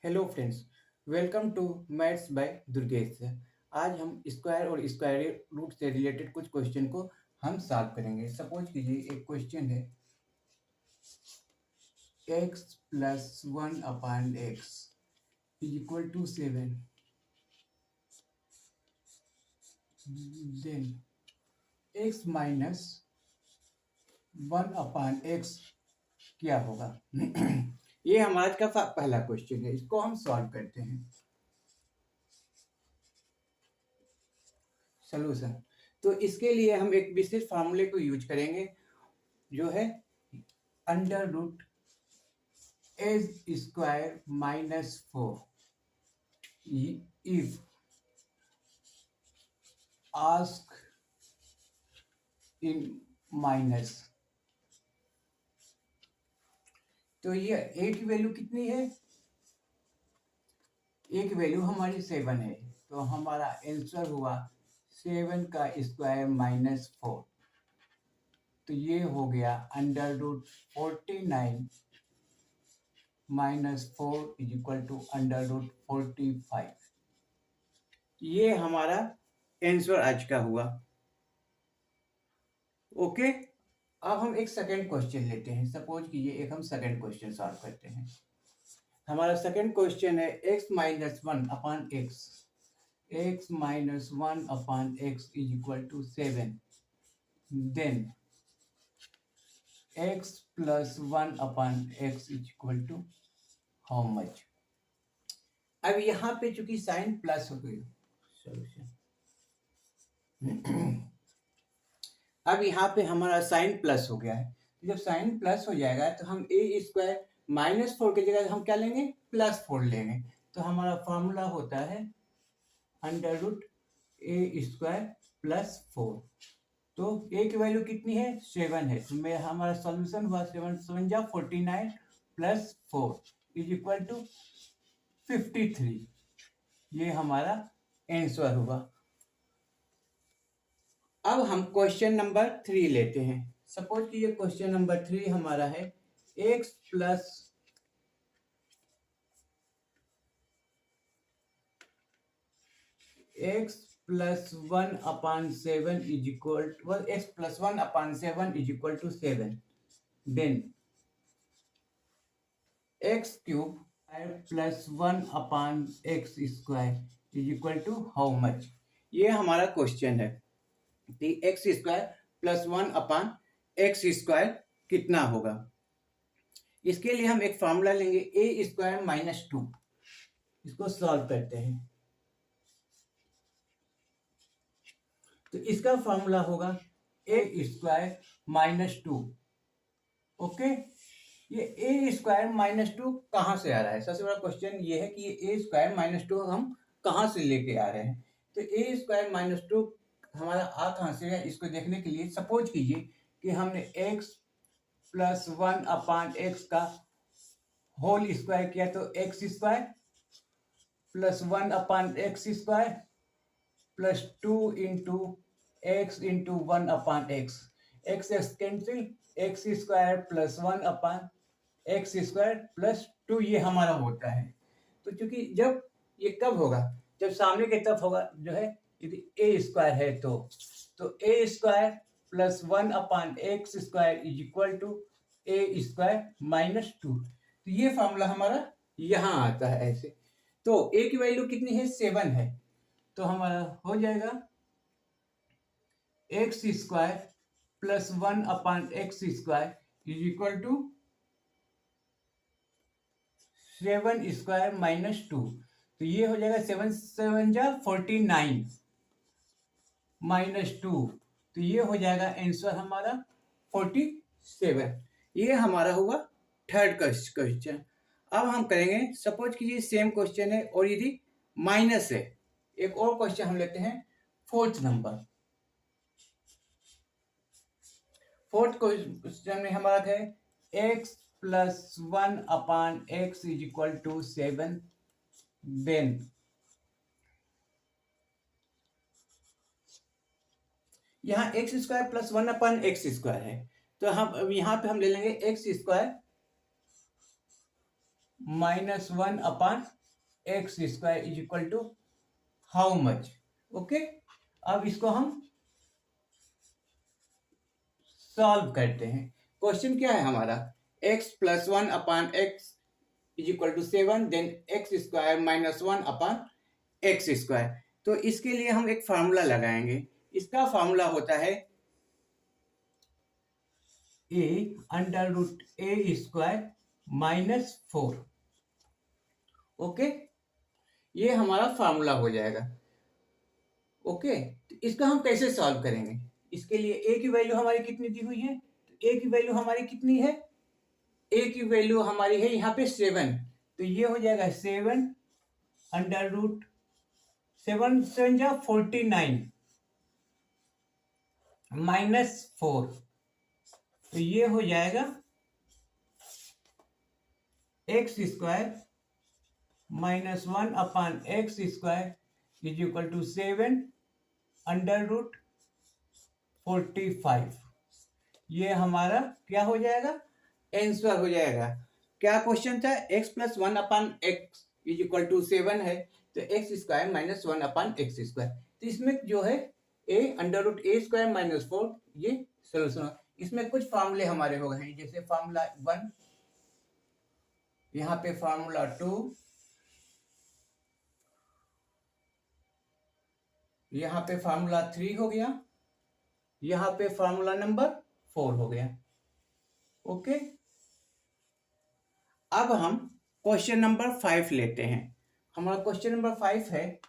Hello friends, welcome to maths by Durgesh. आज हम square और स्क्वायर रूट से रिलेटेड कुछ क्वेश्चन को हम सॉल्व करेंगे। सपोज कीजिए एक क्वेश्चन है x plus 1/x is equal to 7। Then x minus 1/x क्या होगा? ये हमारा आज का पहला क्वेश्चन है, इसको हम सॉल्व करते हैं। सोल्यूशन। तो इसके लिए हम एक विशेष फार्मूले को यूज करेंगे जो है अंडर रूट एज square minus 4 if ask in minus. तो ये ए की वैल्यू कितनी है? ए की वैल्यू हमारी 7 है, तो हमारा आंसर हुआ 7 का स्क्वायर माइनस 4। तो ये हो गया under root 49 minus 4 is equal to under root 45। ये हमारा आंसर आज का हुआ। ओके, अब हम एक सेकेंड क्वेश्चन लेते हैं। सपोज कीजिए एक हम सेकेंड क्वेश्चन सॉल्व करते हैं। हमारा सेकेंड क्वेश्चन है x minus 1/x x minus 1/x is equal to 7। Then x plus 1/x is equal to how much? अब यहाँ पे चूंकि साइन प्लस हो गई, सॉल्यूशन। अब यहाँ पे हमारा साइन प्लस हो गया है। जब साइन प्लस हो जाएगा तो हम ए स्क्वायर माइनस 4 की जगह हम क्या लेंगे? +4 लेंगे। तो हमारा फॉर्मूला होता है under root a square plus 4। तो ए की वैल्यू कितनी है? 7 है। तो मैं हमारा सॉल्यूशन हुआ 7 7 जा 49 प्लस 4 इज इक्वल टू 53। ये हमारा आंसर हुआ। अब हम क्वेश्चन नंबर 3 लेते हैं। सपोज कि ये क्वेश्चन नंबर 3 हमारा है x plus x plus 1/7 is equal to x plus 1/7 is equal to 7। Then x cube plus 1/x square is equal to how much? ये हमारा क्वेश्चन है कि x square plus 1/x square कितना होगा। इसके लिए हम एक फॉर्मूला लेंगे ए स्क्वायर माइनस 2। इसको सॉल्व करते हैं। तो इसका फॉर्मूला होगा ए स्क्वायर माइनस 2। ओके, ये ए स्क्वायर माइनस 2 कहाँ से आ रहा है? सबसे बड़ा क्वेश्चन ये है कि ये ए स्क्वायर माइनस 2 हम कहाँ से लेके आ रहे हैं। तो ए स्क्वायर माइनस 2 हमारा आ कहाँ से है? इसको देखने के लिए सपोज कीजिए कि हमने x प्लस 1/x का होल स्क्वायर किया, तो x square plus 1/x square plus 2 into x into 1/x। X cancel, x square plus 1/x square plus 2 ये हमारा होता है। तो चूंकि जब ये कब होगा? जब सामने की तरफ होगा जो है, यदि ए स्क्वायर है तो a square plus 1/x square is equal to a square minus 2। तो ये फॉर्मूला हमारा यहाँ आता है ऐसे। तो ए की वैल्यू कितनी है? 7 है। तो हमारा हो जाएगा x square plus 1/x square is equal to 7 square minus 2। तो ये हो जाएगा 7 7 जा 49 माइनस 2। तो ये हो जाएगा आंसर हमारा 47। ये हमारा हुआ थर्ड क्वेश्चन। अब हम करेंगे, सपोज कीजिए सेम क्वेश्चन है और यदि माइनस है, एक और क्वेश्चन हम लेते हैं फोर्थ नंबर। फोर्थ क्वेश्चन में हमारा है x plus 1/x is equal to 7। Then यहाँ x square plus 1/x square है, तो हम यहाँ पे हम ले लेंगे x square -1 upon x square is equal to how much. Okay, अब इसको हम सॉल्व करते हैं। क्वेश्चन क्या है हमारा, x plus 1 upon x is equal to 7, then x square minus 1 upon x square. तो इसके लिए हम एक फार्मूला लगाएंगे। इसका फार्मूला होता है a under root a square minus 4। Okay, ये हमारा फार्मूला हो जाएगा। ओके, तो इसका हम कैसे सॉल्व करेंगे? इसके लिए a की वैल्यू हमारी कितनी दी हुई है? तो a की वैल्यू हमारी कितनी है? a की वैल्यू हमारी है यहाँ पे 7, तो ये हो जाएगा 7 अंडर रूट 7 7 जा 49 माइनस 4, तो ये हो जाएगा x square minus 1 upon x square is equal to 7 under root 45। ये हमारा क्या हो जाएगा? आंसर हो जाएगा। क्या क्वेश्चन था? x plus 1 upon x is equal to 7 है, तो x square minus 1 upon x square. तो इसमें जो है a under root a square minus 4, ये सोल्यूशन। इसमें कुछ फार्मूले हमारे हो गए हैं, जैसे फार्मूला 1, यहाँ पे फार्मूला 2, यहाँ पे फार्मूला 3 हो गया, यहाँ पे फार्मूला नंबर 4 हो गया। ओके, अब हम क्वेश्चन नंबर 5 लेते हैं। हमारा क्वेश्चन नंबर 5 है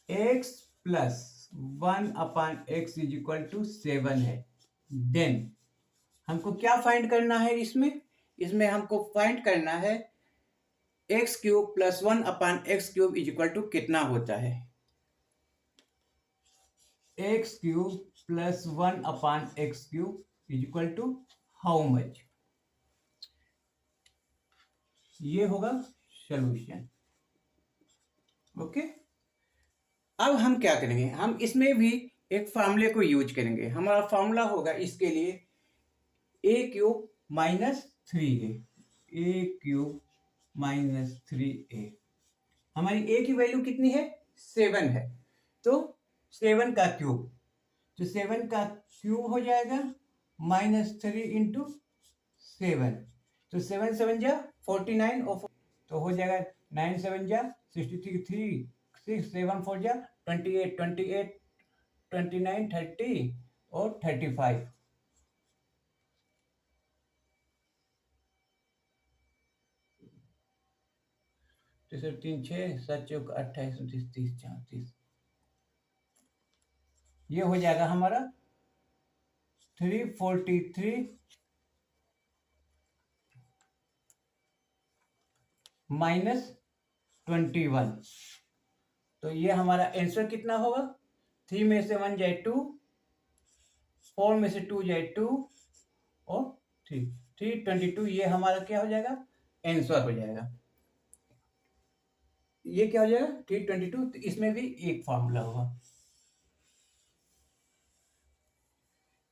x plus 1 upon x is equal to 7 है। देन हमको क्या फाइंड करना है? इसमें हमको फाइंड करना है x cube plus 1 upon x cube is equal to कितना होता है? X cube plus 1 upon x cube is equal to how much? ये होगा सॉल्यूशन। ओके, अब हम क्या करेंगे? हम इसमें भी एक फार्मूले को यूज करेंगे। हमारा फार्मूला होगा इसके लिए ए क्यूब माइनस 3a, ए क्यूब माइनस 3a। हमारी a की वैल्यू कितनी है? 7 है, तो 7 का क्यूब, तो 7 का क्यूब हो जाएगा -3 इंटू 7, तो 7 7 जा 49 और तो हो जाएगा 9 7 जा 63, 3 6 7 4 जा 28 28 29 30 और 35। तो 3 6 7 चौक 28 29 30 34, ये हो जाएगा हमारा 343 माइनस 21। तो ये हमारा आंसर कितना होगा? 3 में से 1 जाए 2, 4 में से 2 जाए 2 और 3 322। ये हमारा क्या हो जाएगा? आंसर हो जाएगा। ये क्या हो जाएगा? 322। तो इसमें भी एक फार्मूला होगा।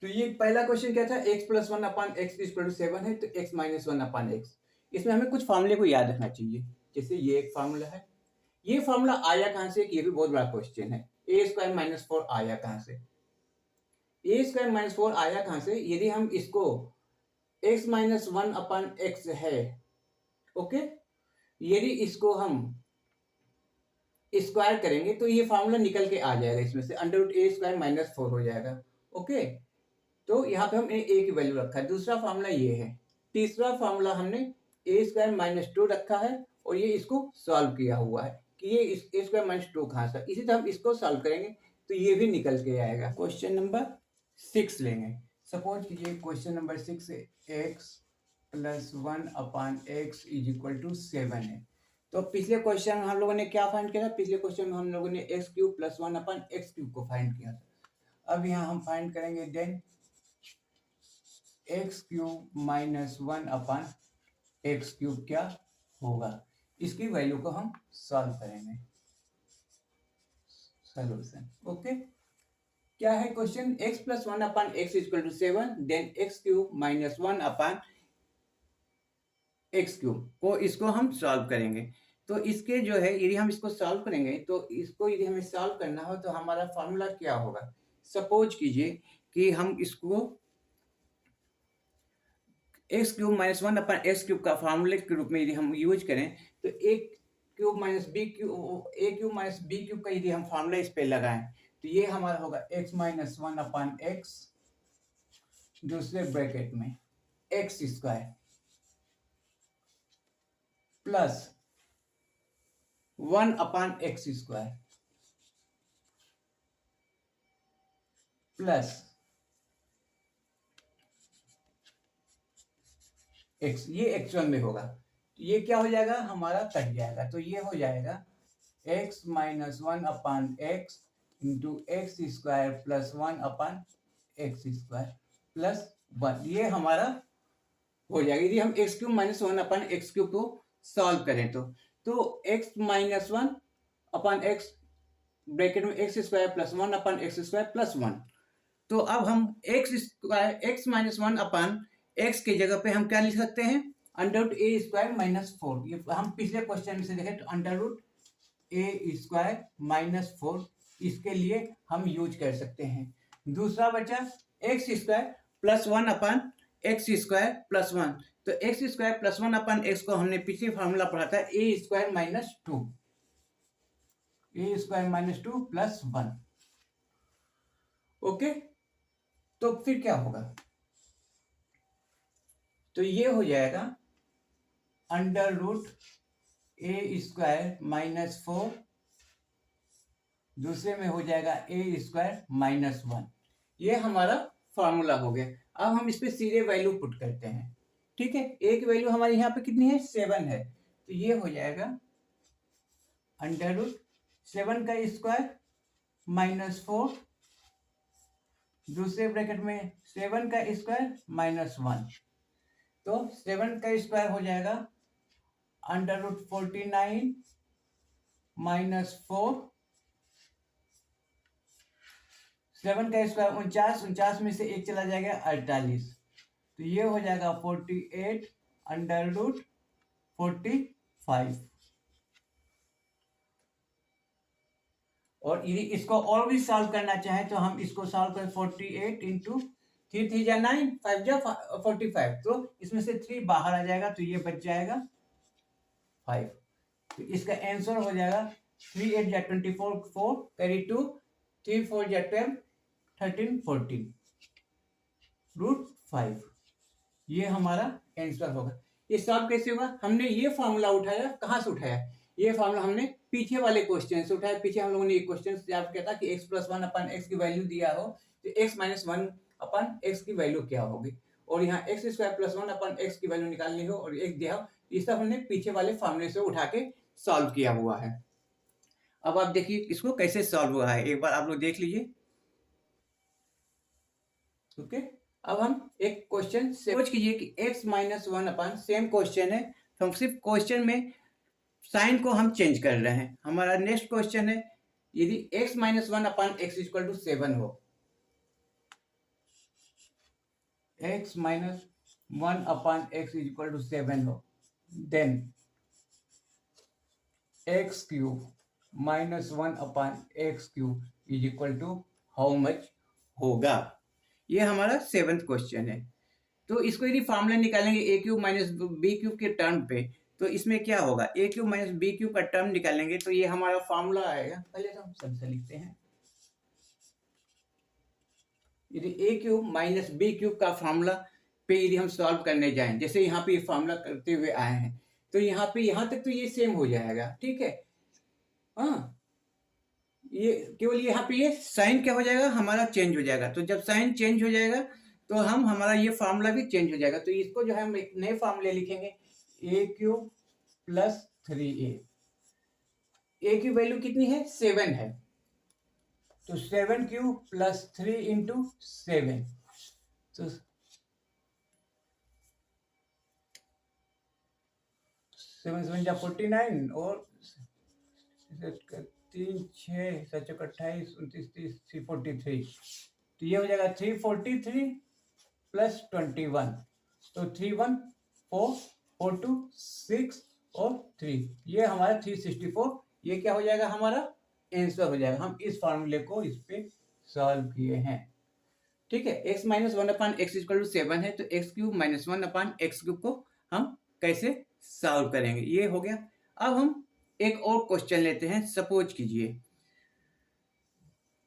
तो ये पहला क्वेश्चन क्या था? x plus 1 upon x equal to 7 है, तो x माइनस 1 अपॉन एक्स। इसमें हमें कुछ फार्मूले को याद रखना चाहिए। जैसे ये एक फार्मूला है, ये फार्मूला आया कहां से? ये भी बहुत बड़ा क्वेश्चन है। ए स्क्वायर माइनस 4 आया कहां से? ए स्क्वायर माइनस 4 आया कहां से? यदि हम इसको x माइनस 1 अपॉन एक्स है, ओके, यदि इसको हम स्क्वायर करेंगे तो ये फार्मूला निकल के आ जाएगा। इसमें से under root a square minus 4 हो जाएगा। ओके, तो यहाँ पे हम ए की वैल्यू रखा है। दूसरा फार्मूला ये है। तीसरा फार्मूला हमने ए स्क्वायर माइनस 2 रखा है और ये इसको सॉल्व किया हुआ है कि ये ए स्क्वायर माइनस 2 कहाँ से। इसी तरह हम इसको सॉल्व करेंगे तो ये भी निकल के आएगा। क्वेश्चन नंबर 6 लेंगे। सपोज कीजिए question number 6 x plus 1 upon x is equal to 7 है। तो पिछले क्वेश्चन हम लोगों ने क्या फाइंड किया था? पिछले क्वेश्चन में हम लोगों ने x cube plus 1 upon x cube को फाइंड किया था। अब यहाँ हम फाइंड करेंगे then x cube minus 1 upon x cube क्या होगा? इसकी वैल्यू को हम सॉल्व करेंगे। सॉल्यूशन। ओके, क्या है question, x plus one upon x equal to 7, then x cube minus one upon x cube को इसको हम सॉल्व करेंगे। तो इसके जो है यदि हम इसको सॉल्व करेंगे तो इसको यदि हमें सॉल्व करना हो तो हमारा फॉर्मूला क्या होगा। सपोज कीजिए कि हम इसको x cube minus one upon x cube का फार्मूले के रूप में यदि हम यूज करें तो ए क्यूब माइनस बी क्यूब, ए क्यूब माइनस बी क्यूब का यदि हम फार्मूला इस पे लगाएं तो ये हमारा होगा x minus one upon x, दूसरे ब्रैकेट में x square plus one upon x square plus x, ये x1 में होगा तो ये क्या हो जाएगा, हमारा कट जाएगा। तो ये हो जाएगा x minus one upon x into x square plus one upon x square plus one, ये हमारा हो जाएगा। यदि हम x cube minus one upon x cube को सॉल्व करें तो x minus one upon x bracket में x square plus one upon x square plus one. तो अब हम x square x minus one upon x की जगह पे हम क्या लिख सकते हैं, under root a square minus four. ये हम पिछले क्वेश्चन में से देखें तो under root a square minus four इसके लिए हम यूज कर सकते हैं। दूसरा बचा x square plus one upon x square plus one. तो x square plus one upon x को हमने पिछले फार्मूला पढ़ा था a square minus two, a square minus two plus one. Okay, तो फिर क्या होगा, तो ये हो जाएगा under root a square minus four, दूसरे में हो जाएगा ए स्क्वायर माइनस वन। ये हमारा फॉर्मूला हो गया। अब हम इस पे सीधे वैल्यू पुट करते हैं। ठीक है, ए की वैल्यू हमारे यहाँ पे कितनी है, 7 है। तो ये हो जाएगा अंडर रूट 7 का स्क्वायर माइनस फोर, दूसरे ब्रैकेट में 7 का स्क्वायर माइनस वन। तो 7 का स्क्वायर हो जाएगा अंडर रूट 49 माइनस फोर, 7 का स्क्वायर 49, 49 में से एक चला जाएगा 48। तो ये हो जाएगा 48 अंडर रूट 45। और यदि इसको और भी सॉल्व करना चाहे तो हम इसको सॉल्व करें 48 इंटू 3 3 जा 9, 5 जा 45। तो इसमें से 3 बाहर आ जाएगा तो ये बच जाएगा 5। तो इसका आंसर हो जाएगा 3 8 जा 24, 4 कैरी 2, 3 4 जा 12, 13 14 रूट 5। ये हमारा आंसर होगा। ये सॉल्व कैसे होगा, हमने ये फॉर्मूला उठाया, कहाँ से उठाया, ये फॉर्मूला हमने पीछे वाले क्वेश्चन से उठाया। पीछे हम लोगों ने एक क्वेश्चन याद किया था कि x plus one upon x की वैल्यू दिया हो तो x minus one upon x की वैल्यू क्या होगी, और यहाँ x square plus one upon x की वैल्यू निकालनी हो और एक दिया हो। ये सब हमने पीछे वाले फॉर्मूले से उठा के सॉल्व किया हुआ है। अब आप देखिए इसको कैसे सॉल्व हुआ है, एक बार आप लोग देख लीजिए। ओके, अब हम एक क्वेश्चन सोच कीजिए कि x माइनस वन अपान, सेम क्वेश्चन है, हम सिर्फ क्वेश्चन में साइन को हम चेंज कर रहे हैं। हमारा नेक्स्ट क्वेश्चन है यदि x minus one upon x equal to 7 हो, x minus one upon x equal to 7 हो, then x cube minus one upon x cube is equal to how much होगा। ये हमारा 7th क्वेश्चन है। तो इसको यदि फॉर्मूला निकालेंगे ए क्यूब माइनस बी क्यूब के टर्म पे, तो इसमें क्या होगा, ए क्यूब माइनस बी क्यूब का टर्म निकालेंगे तो ये हमारा फॉर्मूला आएगा। पहले तो हम सबसे लिखते हैं, यदि ए क्यूब माइनस बी क्यूब का फॉर्मूला पे यदि हम सॉल्व करने जाएं, जैसे यहाँ पे ये फॉर्मूला करते हुए आए हैं, तो यहाँ पे यहाँ तक तो ये सेम हो जाएगा। ठीक है, हाँ, ये केवल यहाँ पे ये साइन क्या हो जाएगा, हमारा चेंज हो जाएगा। तो जब साइन चेंज हो जाएगा तो हम हमारा ये फार्मूला भी चेंज हो जाएगा। तो इसको जो है हम एक नए फार्मूले लिखेंगे, ए क्यूब प्लस 3a। ए की वैल्यू कितनी है, 7 है, तो 7 क्यूब प्लस 3 इंटू 7, तो 7 7 जा 49 और 3 6 7 28 29 30 343, तो ये हो जाएगा 343 प्लस 21, तो 3 1 4 4 2 6 और 3, ये हमारा 364, ये क्या हो जाएगा हमारा आंसर हो जाएगा। हम इस फॉर्मूले को इस पे सॉल्व किए हैं। ठीक है, x minus 1/x equal to 7 है, तो x cube minus 1/x cube को हम कैसे सॉल्व करेंगे, ये हो गया। अब हम एक और क्वेश्चन लेते हैं। सपोज कीजिए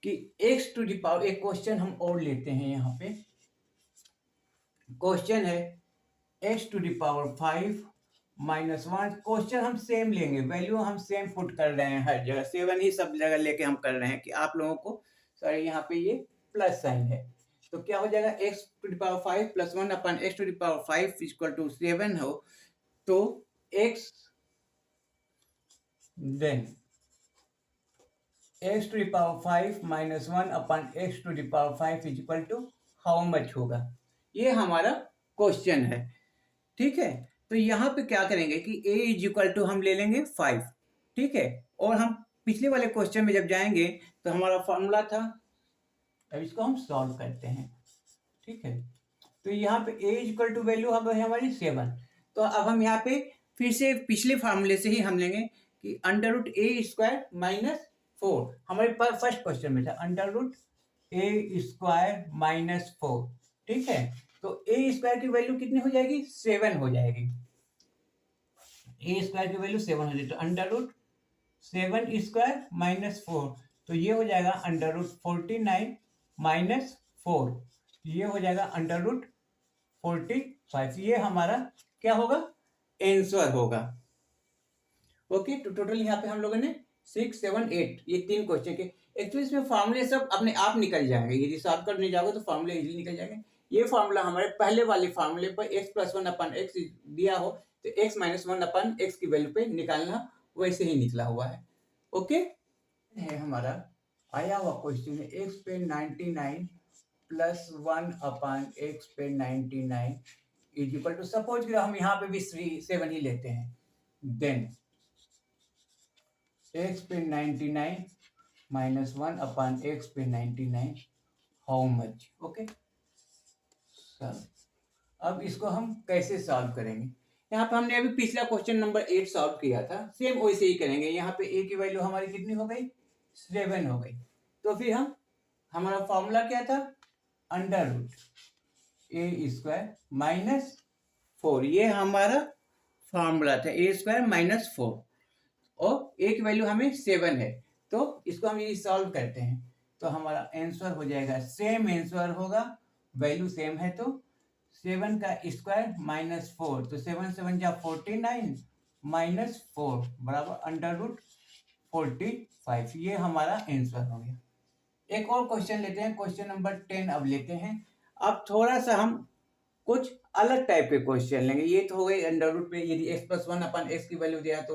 कि x टू द पावर, एक क्वेश्चन हम और लेते हैं। यहाँ पे क्वेश्चन है x to the power 5 minus 1। Question हम सेम लेंगे, वैल्यू हम सेम पुट कर रहे हैं हर जगह, 7 ही सब जगह लेके हम कर रहे हैं कि आप लोगों को सॉरी यहाँ पे ये प्लस साइन है, तो क्या हो जाएगा x to the power 5 plus 1/x to the power 5 equal to 7 हो, तो x then x to the power 5 minus 1/x to the power 5 equal to how much होगा, ये हमारा क्वेश्चन है। ठीक है, तो यहाँ पे क्या करेंगे कि a इज इक्वल टू हम ले लेंगे 5। ठीक है, और हम पिछले वाले क्वेश्चन में जब जाएंगे तो हमारा फॉर्मूला था, अब इसको हम सॉल्व करते हैं। ठीक है, तो यहाँ पे a is equal to value हमारी 7, तो अब हम यहाँ पे फिर से पिछले फार्मूले से ही हम लेंगे कि under root a square minus 4, हमारे पास फर्स्ट क्वेश्चन में था under root a square minus 4। ठीक है, तो ए स्क्वायर की वैल्यू कितनी हो जाएगी, 7 हो जाएगी। ए स्क्वायर की वैल्यू 7 हो जाएगी, तो अंडर रूट 7 स्क्वायर माइनस 4, तो ये हो जाएगा अंडर रूट 49 माइनस 4, ये हो जाएगा अंडर रूट 45। ये हमारा क्या होगा, आंसर होगा। ओके, तो टोटल यहाँ पे हम लोगों ने 6 7 8 ये 3 क्वेश्चन के, एक्चुअली इसमें फार्मूले सब अपने आप निकल जाएंगे, यदि सॉल्व करने जाओगे तो फार्मूले इजीली निकल जाएंगे। ये फार्मूला हमारे पहले वाले फार्मूले पर x प्लस 1/x दिया हो तो x माइनस 1/x की वैल्यू पे निकालना, वैसे ही निकला हुआ है। ओके, है हमारा आया हुआ क्वेश्चन है x पे 99 प्लस 1/x पे 99 इज इक्वल टू, सपोज हम यहाँ पे भी 7 ही लेते हैं, देन x पे 99 माइनस 1/x पे 99 हाउ मच। ओके, अब इसको हम कैसे सॉल्व करेंगे, यहाँ पे हमने अभी पिछला क्वेश्चन नंबर 8 सॉल्व किया था, सेम वैसे ही करेंगे। यहाँ पे a की वैल्यू हमारी कितनी हो गई, 7 हो गई, तो फिर हमारा फॉर्मूला क्या था, under root a square minus 4, ये हमारा फॉर्मूला था, ए स्क्वायर माइनस 4, और ए की वैल्यू हमें 7 है, तो इसको हम ये सॉल्व करते हैं तो हमारा आंसर हो जाएगा, सेम आंसर होगा, वैल्यू सेम है, तो 7 का स्क्वायर माइनस 4, तो 7 7 जा 49 माइनस 4 बराबर अंडर रूट 45, ये हमारा आंसर हो गया। एक और क्वेश्चन लेते हैं, क्वेश्चन नंबर 10 अब लेते हैं। अब थोड़ा सा हम कुछ अलग टाइप के क्वेश्चन लेंगे। ये तो हो गई अंडर रूट पे, यदि x प्लस 1/x की वैल्यू दिया तो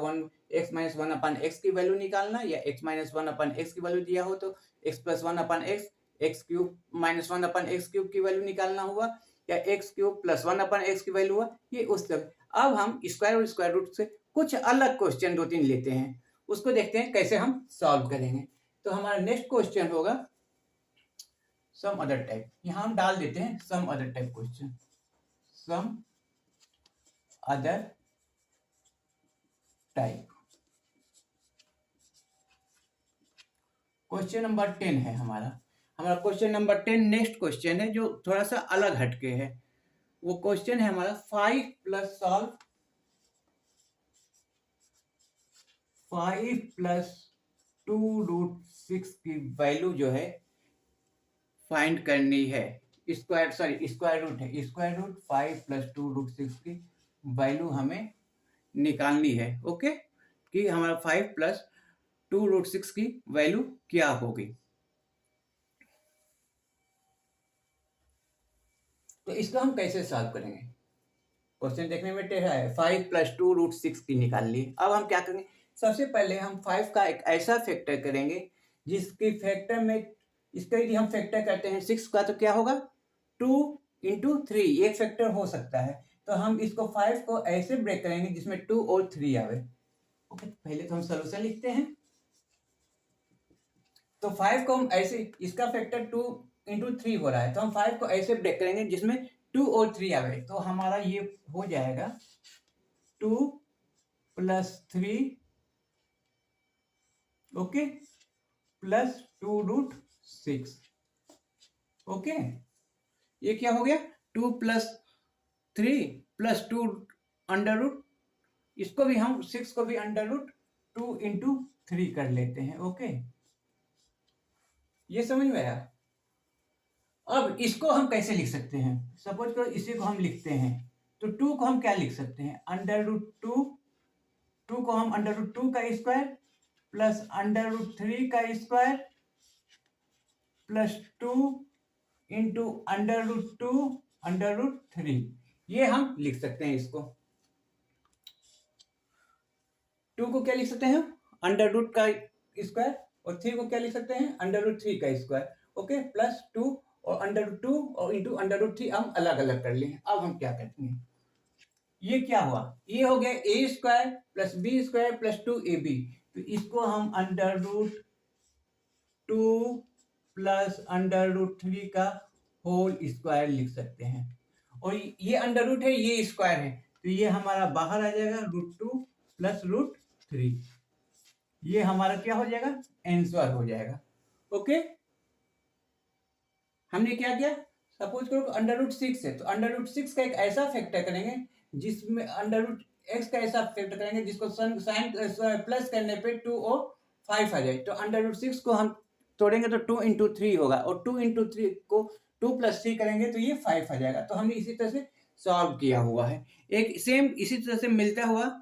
x माइनस 1/x की वैल्यू निकालना, या x माइनस 1/x की वैल्यू दिया हो तो x plus 1/x, x cube minus 1/x cube की वैल्यू निकालना हुआ, या x क्यूब प्लस 1/x की वैल्यू हुआ, ये उस तक। अब हम स्क्वायर और स्क्वायर रूट से कुछ अलग क्वेश्चन 2-3 लेते हैं, उसको देखते हैं कैसे हम सॉल्व करेंगे। तो हमारा नेक्स्ट क्वेश्चन होगा सम अदर टाइप, यहाँ हम डाल देते हैं some other type question, some other type. Question number 10 है हमारा क्वेश्चन नंबर 10 नेक्स्ट क्वेश्चन है जो थोड़ा सा अलग हटके है। वो क्वेश्चन है हमारा 5 प्लस 2√6 की वैल्यू जो है फाइंड करनी है, स्क्वायर रूट है, स्क्वायर रूट 5 प्लस 2√6 की वैल्यू हमें निकालनी है। ओके, कि हमारा 5 प्लस 2√6 की वैल्यू क्या होगी। तो इसको हम कैसे सॉल्व करेंगे, क्वेश्चन देखने में टेढ़ा है, 5 प्लस 2√6 की निकाल ली। अब हम क्या करेंगे, सबसे पहले हम 5 का एक ऐसा फैक्टर करेंगे जिसकी फैक्टर में, इसका यदि हम फैक्टर करते हैं 6 का तो क्या होगा, 2 × 3 एक फैक्टर हो सकता है, तो हम इसको 5 को ऐसे ब्रेक करेंगे जिसमें 2 और 3 आवे। ओके, पहले तो हम सॉल्यूशन लिखते हैं। तो 5 को हम ऐसे, इसका फैक्टर 2 × 3 हो रहा है, तो हम 5 को ऐसे ब्रेक करेंगे जिसमें 2 और 3 आवे, तो हमारा ये हो जाएगा 2 + 3 ओके प्लस 2√6 ओके। ये क्या हो गया 2 + 3 + 2 अंडर रूट, इसको भी हम 6 को भी √2 × 3 कर लेते हैं ओके। ये समझ में आया। अब इसको हम कैसे लिख सकते हैं, सपोज करो इसी को हम लिखते हैं, तो 2 को हम क्या लिख सकते हैं √2, 2 को हम √2 का स्क्वायर प्लस √3 का स्क्वायर प्लस 2 × √2 √3, ये हम लिख सकते हैं। इसको 2 को क्या लिख सकते हैं √ का स्क्वायर, और 3 को क्या लिख सकते हैं √3 का स्क्वायर ओके, प्लस 2 और √2 और × √3 हम अलग अलग कर लिए। अब हम क्या करते हैं, ये क्या हुआ, ये हो गया a² + b² + 2ab, तो इसको हम √2 + √3 का होल स्क्वायर लिख सकते हैं, और ये अंडर है ये स्क्वायर है, तो ये हमारा बाहर आ जाएगा √2 + √3, ये हमारा क्या हो जाएगा आंसर हो जाएगा ओके। हमने क्या किया, सपोज करो √6 है, तो √6 का एक ऐसा फैक्टर करेंगे जिसमें √x का ऐसा फैक्टर करेंगे जिसको साइन प्लस करने पे 2 और 5 आ जाए, तो √6 को हम तोड़ेंगे तो 2 × 3 होगा, और 2 × 3 को 2 + 3 करेंगे तो ये 5 आ जाएगा। तो हमने इसी तरह से सॉल्व किया हुआ है। एक सेम इसी तरह से मिलता हुआ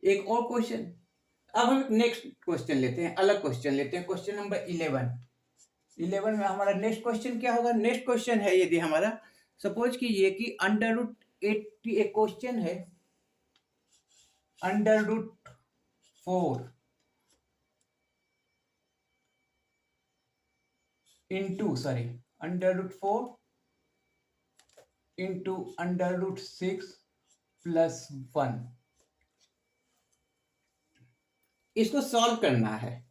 एक और क्वेश्चन, अब हम नेक्स्ट क्वेश्चन लेते हैं, अलग क्वेश्चन लेते हैं, क्वेश्चन नंबर 11 में हमारा नेक्स्ट क्वेश्चन क्या होगा, नेक्स्ट क्वेश्चन है यदि हमारा सपोज कीजिए कि √80 एक क्वेश्चन है √4 × √6 + 1, इसको सॉल्व करना है।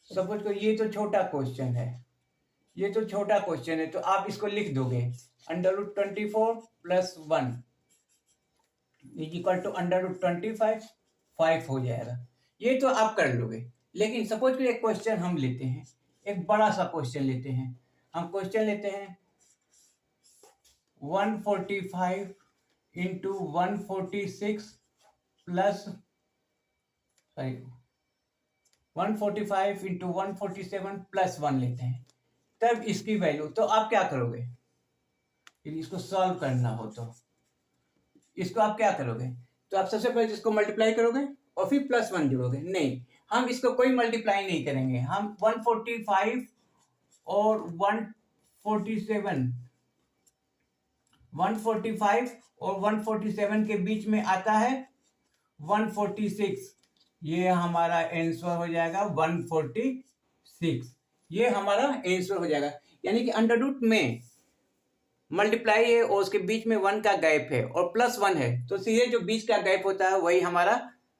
सपोज को ये तो छोटा क्वेश्चन है, ये तो छोटा क्वेश्चन है, तो आप इसको लिख दोगे √24 + 1 = √25, 5 हो जाएगा। ये तो आप कर लोगे, लेकिन सपोज कि एक क्वेश्चन हम लेते हैं, एक बड़ा सा क्वेश्चन लेते हैं, हम क्वेश्चन लेते हैं 145 × 146 प्लस 145 × 147 + 1 लेते हैं, तब इसकी वैल्यू, तो आप क्या करोगे यदि इसको सॉल्व करना हो, तो इसको आप क्या करोगे, तो आप सबसे पहले इसको मल्टीप्लाई करोगे और फिर +1 जोड़ोगे। नहीं, हम इसको कोई मल्टीप्लाई नहीं करेंगे, हम 145 और 147 के बीच में आता है 146, ये हमारा आंसर हो जाएगा 146, ये हमारा आंसर हो जाएगा। यानी कि अंडर रूट में मल्टीप्लाई है और उसके बीच में 1 का गैप है और +1 है, तो सीधे जो बीच का गैप होता है वही हमारा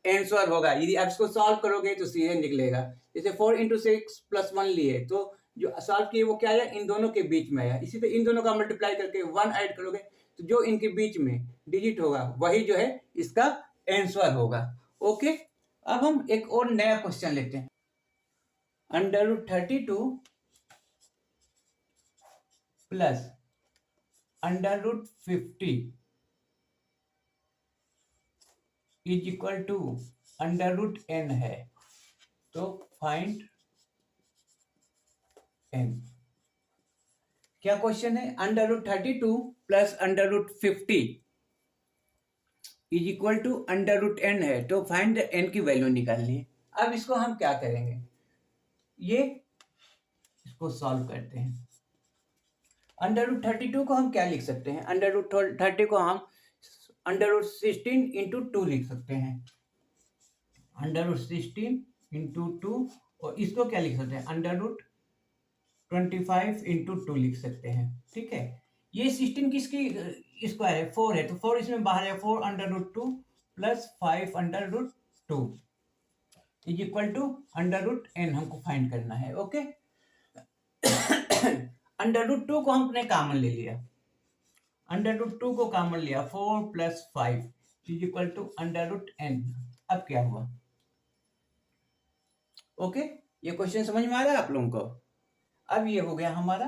आंसर होगा। यदि आप इसको सॉल्व करोगे तो सीधे निकलेगा। जैसे 4 × 6 + 1 लिए, तो जो सॉल्व किए वो क्या आया, इन दोनों के बीच में आया। इसी तरह इन दोनों का मल्टीप्लाई करके 1 ऐड करोगे तो जो इनके बीच में डिजिट होगा वही जो है इसका आंसर होगा ओके। अब हम एक और नया क्वेश्चन लेते हैं, √32 + √50 = √n है, तो फाइंड n। क्या क्वेश्चन है, √32 + √50 =√n है, तो फाइंड द n की वैल्यू निकालनी है। अब इसको हम क्या करेंगे, ये इसको सॉल्व करते हैं। √32 को हम क्या लिख सकते हैं, √30 को हम √16 × 2 लिख सकते हैं, √16 × 2, और इसको क्या लिख सकते हैं √25 × 2 लिख सकते हैं। ठीक है, ये 16 किसकी स्क्वायर है, 4 है, तो 4 इसमें बाहर है, 4 √2 + 5 √2, is equal to under root n हमको फाइंड करना है। ओके, अंडर रूट 2 को हमने कॉमन ले लिया, अंडर रूट 2 को कॉमन लिया, 4 + 5 is equal to under root n. अब क्या हुआ? ओके, ये क्वेश्चन समझ में आ रहा है आप लोगों को? अब ये हो गया हमारा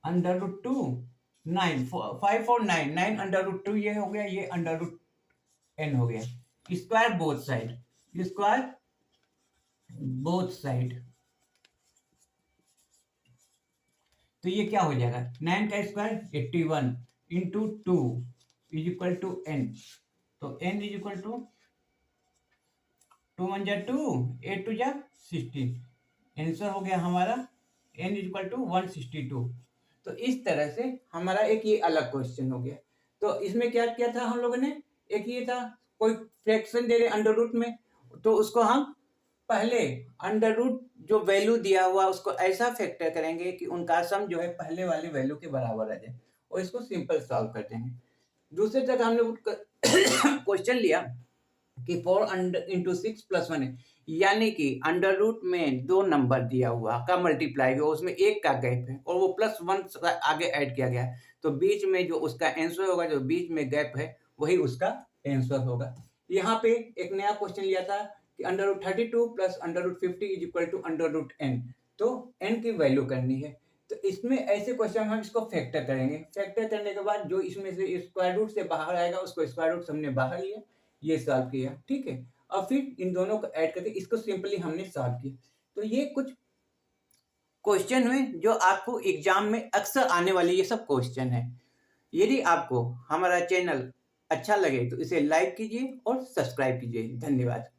अंडर रूट 2 9 5 और 9 9 अंडर रूट 2 ये हो गया, ये अंडर रूट एन हो गया। Square both side, square both side, तो ये क्या हो जाएगा? 9 का square 81 into 2 is equal to n. तो एन इज इक्वल टू 2 1 जा 2, 8 2 जा 16। आंसर हो गया हमारा एन इज इक्वल टू 162। तो इस तरह से हमारा एक ये अलग क्वेश्चन हो गया। तो इसमें क्या किया था हम लोगों ने? एक ये था, कोई फ्रैक्शन दे रहे अंडर रूट में, तो उसको हम पहले अंडर रूट जो वैल्यू दिया हुआ उसको ऐसा फैक्टर करेंगे कि उनका सम जो है पहले वाले वैल्यू के बराबर आ जाए, और इसको सिंपल सॉल्व कर देंगे। दूसरे तक हम लोग क्वेश्चन लिया कि 4 इंटू 6 + 1 है, यानी कि अंडर रूट में 2 नंबर दिया हुआ का मल्टीप्लाई हुआ, उसमें एक का गैप है और वो +1 आगे ऐड किया गया है, तो बीच में जो उसका आंसर होगा, जो बीच में गैप है वही उसका आंसर होगा। यहाँ पे एक नया क्वेश्चन लिया था कि under root 32 + under root 50 is equal to under root n, तो एन की वैल्यू करनी है। तो इसमें ऐसे क्वेश्चन हम इसको फैक्टर करेंगे, फैक्टर करने के बाद जो इसमें से स्क्वायर रूट से बाहर आएगा उसको स्क्वायर रूट हमने बाहर लिया, ये सॉल्व किया, ठीक है। और फिर इन दोनों को ऐड करके इसको सिंपली हमने सॉल्व किया। तो ये कुछ क्वेश्चन हुए जो आपको एग्जाम में अक्सर आने वाले ये सब क्वेश्चन है। यदि आपको हमारा चैनल अच्छा लगे तो इसे लाइक कीजिए और सब्सक्राइब कीजिए। धन्यवाद।